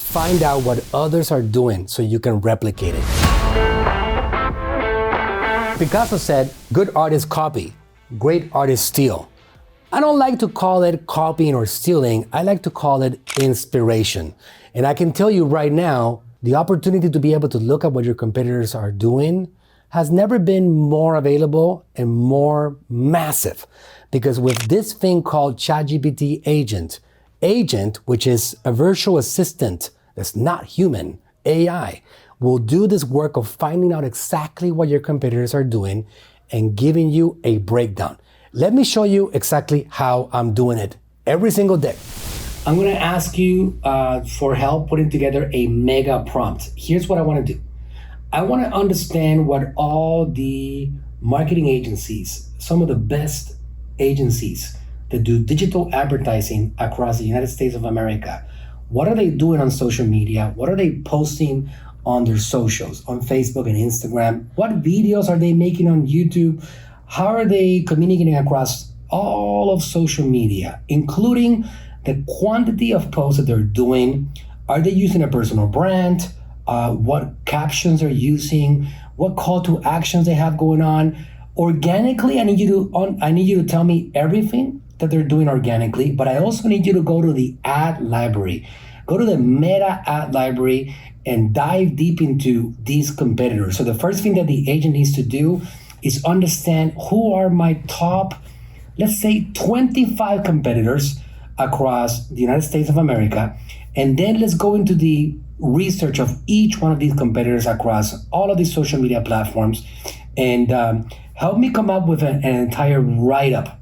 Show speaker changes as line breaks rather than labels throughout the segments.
Find out what others are doing so you can replicate it. Picasso said, good artists copy, great artists steal. I don't like to call it copying or stealing. I like to call it inspiration. And I can tell you right now, the opportunity to be able to look at what your competitors are doing has never been more available and more massive. Because with this thing called ChatGPT Agent, which is a virtual assistant that's not human, AI, will do this work of finding out exactly what your competitors are doing and giving you a breakdown. Let me show you exactly how I'm doing it every single day. I'm gonna ask you for help putting together a mega prompt. Here's what I wanna do. I wanna understand what all the marketing agencies, some of the best agencies that do digital advertising across the United States of America, what are they doing on social media? What are they posting on their socials, on Facebook and Instagram? What videos are they making on YouTube? How are they communicating across all of social media, including the quantity of posts that they're doing? Are they using a personal brand? What captions they're using? What call to actions they have going on? Organically, I need you to tell me everything that they're doing organically, but I also need you to go to the ad library. Go to the meta ad library and dive deep into these competitors. So the first thing that the agent needs to do is understand who are my top, let's say 25 competitors across the United States of America. And then let's go into the research of each one of these competitors across all of these social media platforms and help me come up with an entire write-up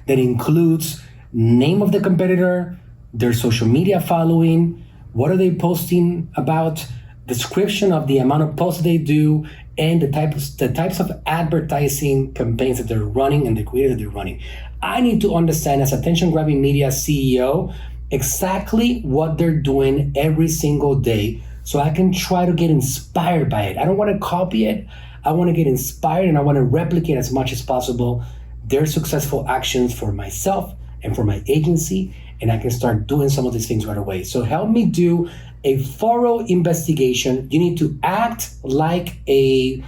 that includes name of the competitor, their social media following, what are they posting about, description of the amount of posts they do, and the types of advertising campaigns that they're running and the creators that they're running. I need to understand, as attention-grabbing media CEO, exactly what they're doing every single day so I can try to get inspired by it. I don't want to copy it. I want to get inspired and I want to replicate as much as possible their successful actions for myself and for my agency, and I can start doing some of these things right away. So help me do a thorough investigation. You need to act like a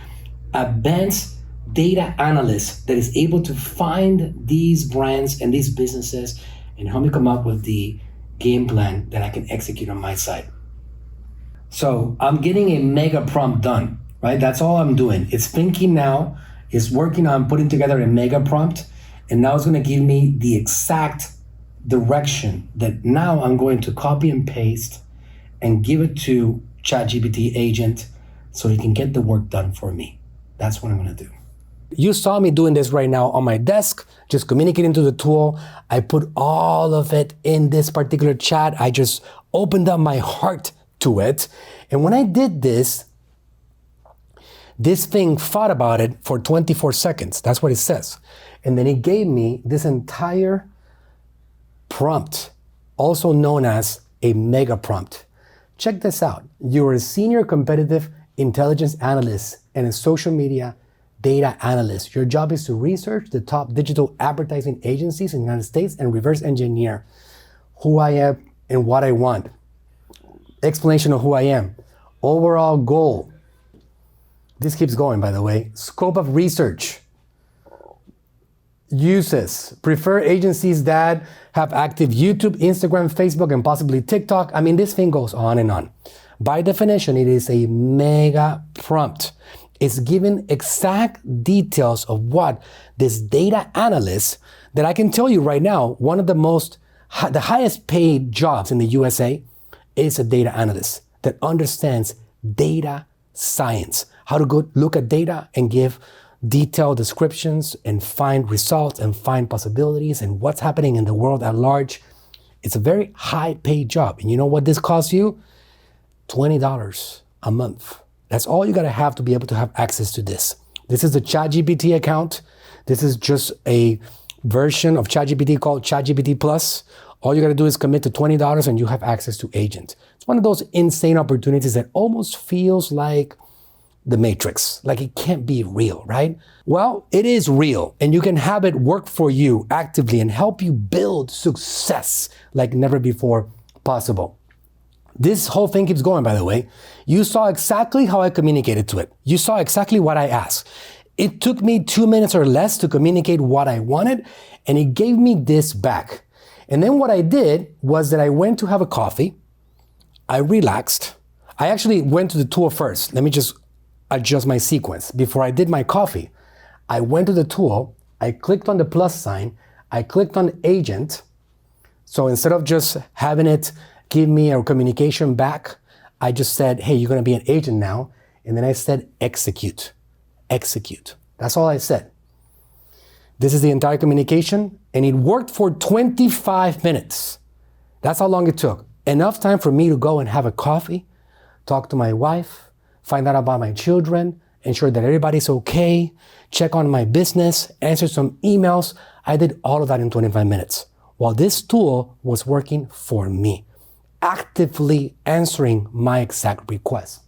advanced data analyst that is able to find these brands and these businesses and help me come up with the game plan that I can execute on my side. So I'm getting a mega prompt done, right? That's all I'm doing. It's thinking now, it's working on putting together a mega prompt, and now it's gonna give me the exact direction that now I'm going to copy and paste and give it to ChatGPT Agent so he can get the work done for me. That's what I'm gonna do. You saw me doing this right now on my desk, just communicating to the tool. I put all of it in this particular chat. I just opened up my heart to it. And when I did this thing thought about it for 24 seconds. That's what it says. And then it gave me this entire prompt, also known as a mega prompt. Check this out. You're a senior competitive intelligence analyst and a social media data analyst. Your job is to research the top digital advertising agencies in the United States and reverse engineer who I am and what I want. Explanation of who I am. Overall goal. This keeps going, by the way. Scope of research. Uses. Prefer agencies that have active YouTube, Instagram, Facebook, and possibly TikTok. I mean, this thing goes on and on. By definition, it is a mega prompt. It's giving exact details of what this data analyst, that I can tell you right now, one of the highest paid jobs in the USA is a data analyst that understands data science, how to go look at data and give detailed descriptions and find results and find possibilities and what's happening in the world at large. It's a very high paid job. And you know what this costs you? $20 a month. That's all you gotta have to be able to have access to this. This is the ChatGPT account. This is just a version of ChatGPT called ChatGPT Plus. All you gotta do is commit to $20 and you have access to Agent. It's one of those insane opportunities that almost feels like the Matrix, like it can't be real, right? Well, it is real, and you can have it work for you actively and help you build success like never before possible. This whole thing keeps going, by the way. You saw exactly how I communicated to it. You saw exactly what I asked. It took me 2 minutes or less to communicate what I wanted, and it gave me this back. And then what I did was that I went to have a coffee. I relaxed. I actually went to the tool first. Let me just adjust my sequence. Before I did my coffee, I went to the tool. I clicked on the plus sign. I clicked on agent. So instead of just having it give me a communication back, I just said, hey, you're going to be an agent now. And then I said, execute. Execute. That's all I said. This is the entire communication, and it worked for 25 minutes. That's how long it took. Enough time for me to go and have a coffee, talk to my wife, find out about my children, ensure that everybody's okay, check on my business, answer some emails. I did all of that in 25 minutes while this tool was working for me, actively answering my exact request.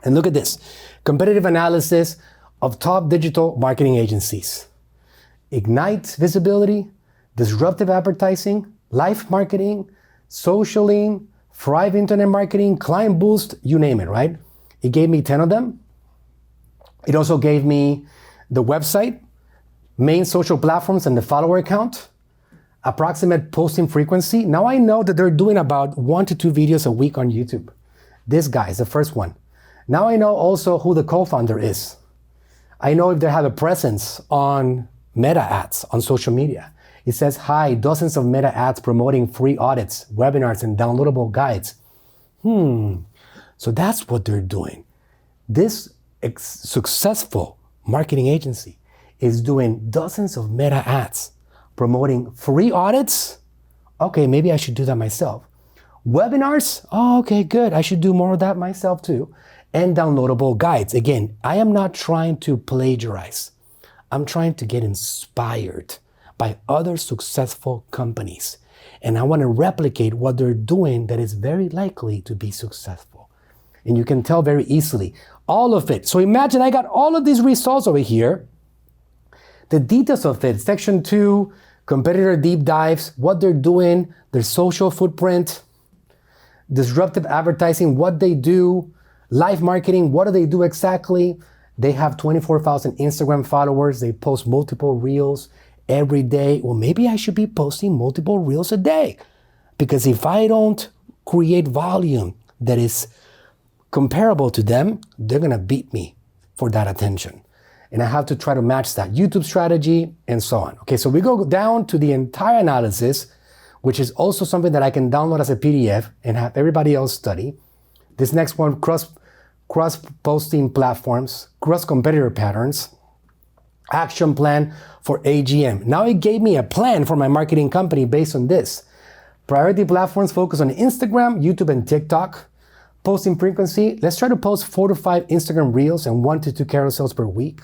And look at this, competitive analysis of top digital marketing agencies. Ignite visibility, disruptive advertising, live marketing, socialing, Thrive internet marketing, client boost, you name it, right? It gave me 10 of them. It also gave me the website, main social platforms and the follower count, approximate posting frequency. Now I know that they're doing about 1 to 2 videos a week on YouTube. This guy is the first one. Now I know also who the co-founder is. I know if they have a presence on Meta ads on social media. It says, hi, dozens of Meta ads promoting free audits, webinars, and downloadable guides. So that's what they're doing. This successful marketing agency is doing dozens of Meta ads promoting free audits. Okay, maybe I should do that myself. Webinars, oh, okay, good. I should do more of that myself too. And downloadable guides. Again, I am not trying to plagiarize. I'm trying to get inspired by other successful companies. And I want to replicate what they're doing that is very likely to be successful. And you can tell very easily all of it. So imagine I got all of these results over here. The details of it, section 2, competitor deep dives, what they're doing, their social footprint, disruptive advertising, what they do, live marketing, what do they do exactly? They have 24,000 Instagram followers. They post multiple reels every day. Well, maybe I should be posting multiple reels a day, because if I don't create volume that is comparable to them, they're gonna beat me for that attention. And I have to try to match that YouTube strategy and so on. Okay, so we go down to the entire analysis, which is also something that I can download as a PDF and have everybody else study. This next one, cross-posting platforms, cross-competitor patterns, action plan for AGM. Now it gave me a plan for my marketing company based on this. Priority platforms focus on Instagram, YouTube, and TikTok. Posting frequency, let's try to post 4 to 5 Instagram reels and 1 to 2 carousels per week.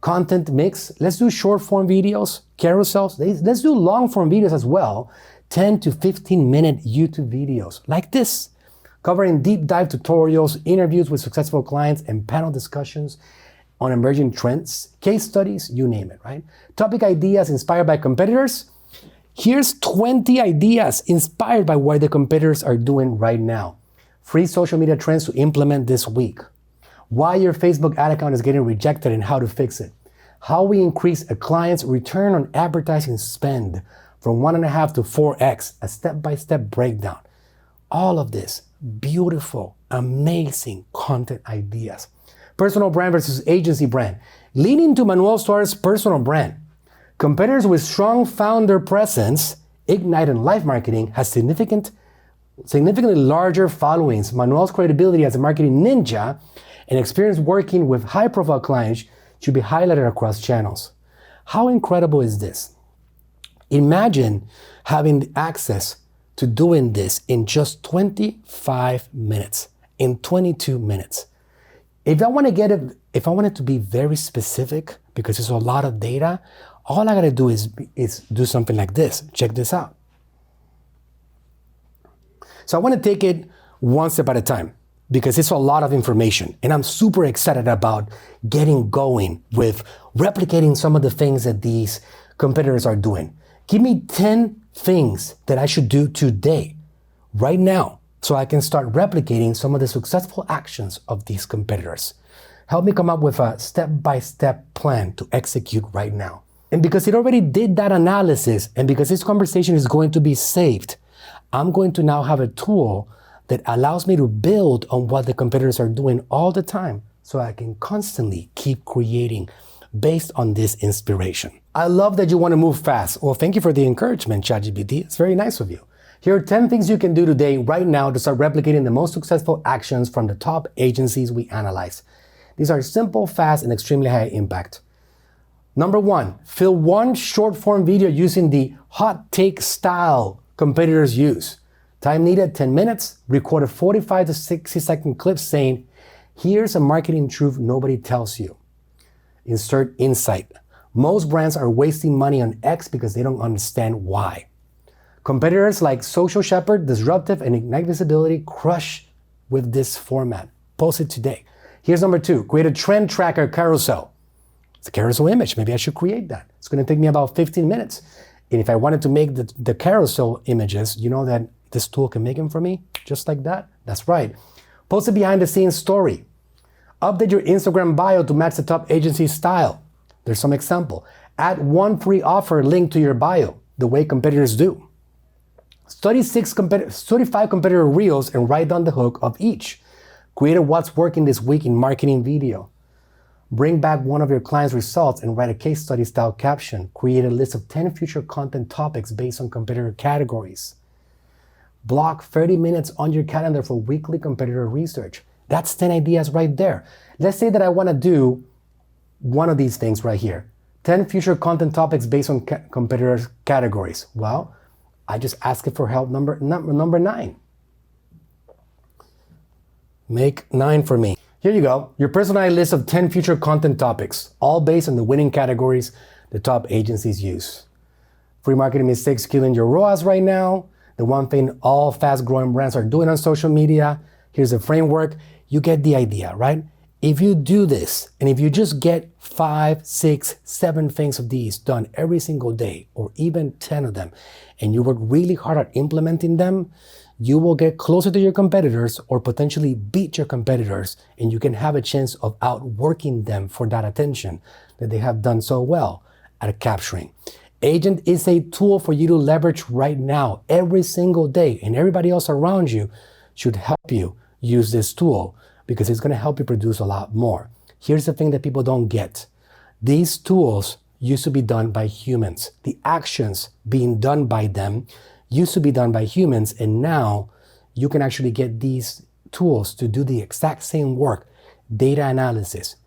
Content mix, let's do short form videos, carousels, let's do long form videos as well. 10 to 15 minute YouTube videos like this, covering deep dive tutorials, interviews with successful clients, and panel discussions on emerging trends, case studies, you name it, right? Topic ideas inspired by competitors. Here's 20 ideas inspired by what the competitors are doing right now. Free social media trends to implement this week. Why your Facebook ad account is getting rejected and how to fix it. How we increase a client's return on advertising spend from 1.5 to 4x, a step-by-step breakdown. All of this beautiful, amazing content ideas. Personal brand versus agency brand. Lean into Manuel Suarez's personal brand. Competitors with strong founder presence, Ignite and live marketing, has significantly larger followings. Manuel's credibility as a marketing ninja and experience working with high-profile clients should be highlighted across channels. How incredible is this? Imagine having access to doing this in just 25 minutes, in 22 minutes. If I want it to be very specific, because it's a lot of data, all I gotta do is do something like this. Check this out. So I wanna take it one step at a time, because it's a lot of information. And I'm super excited about getting going with replicating some of the things that these competitors are doing. Give me 10 things that I should do today, right now, so I can start replicating some of the successful actions of these competitors. Help me come up with a step-by-step plan to execute right now. And because it already did that analysis, and because this conversation is going to be saved, I'm going to now have a tool that allows me to build on what the competitors are doing all the time, so I can constantly keep creating based on this inspiration. I love that you want to move fast. Well, thank you for the encouragement, ChatGPT. It's very nice of you. Here are 10 things you can do today, right now, to start replicating the most successful actions from the top agencies we analyze. These are simple, fast, and extremely high impact. Number 1, film one short form video using the hot take style competitors use. Time needed 10 minutes, record a 45 to 60 second clip saying, here's a marketing truth nobody tells you. Insert insight. Most brands are wasting money on X because they don't understand why. Competitors like Social Shepherd, Disruptive, and Ignite Visibility crush with this format. Post it today. Here's number 2, create a trend tracker carousel. It's a carousel image. Maybe I should create that. It's going to take me about 15 minutes. And if I wanted to make the carousel images, you know that this tool can make them for me, just like that. That's right. Post a behind the scenes story. Update your Instagram bio to match the top agency style. There's some example. Add one free offer linked to your bio, the way competitors do. Study 5 competitor reels and write down the hook of each. Create a what's working this week in marketing video. Bring back one of your clients' results and write a case study style caption. Create a list of 10 future content topics based on competitor categories. Block 30 minutes on your calendar for weekly competitor research. That's 10 ideas right there. Let's say that I want to do one of these things right here. 10 future content topics based on competitor categories. Well, I just ask it for help number 9. Make 9 for me. Here you go, your personalized list of 10 future content topics, all based on the winning categories the top agencies use. Free marketing mistakes killing your ROAS right now. The one thing all fast-growing brands are doing on social media. Here's a framework. You get the idea, right? If you do this, and if you just get 5, 6, 7 things of these done every single day, or even 10 of them, and you work really hard at implementing them, you will get closer to your competitors or potentially beat your competitors, and you can have a chance of outworking them for that attention that they have done so well at capturing. Agent is a tool for you to leverage right now, every single day, and everybody else around you should help you use this tool because it's going to help you produce a lot more. Here's the thing that people don't get. These tools used to be done by humans. The actions being done by them used to be done by humans, and now you can actually get these tools to do the exact same work. Data analysis,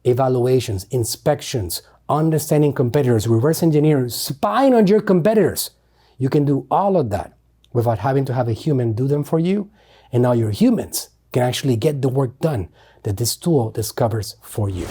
evaluations, inspections, understanding competitors, reverse engineering, spying on your competitors. You can do all of that without having to have a human do them for you, and now your humans can actually get the work done that this tool discovers for you.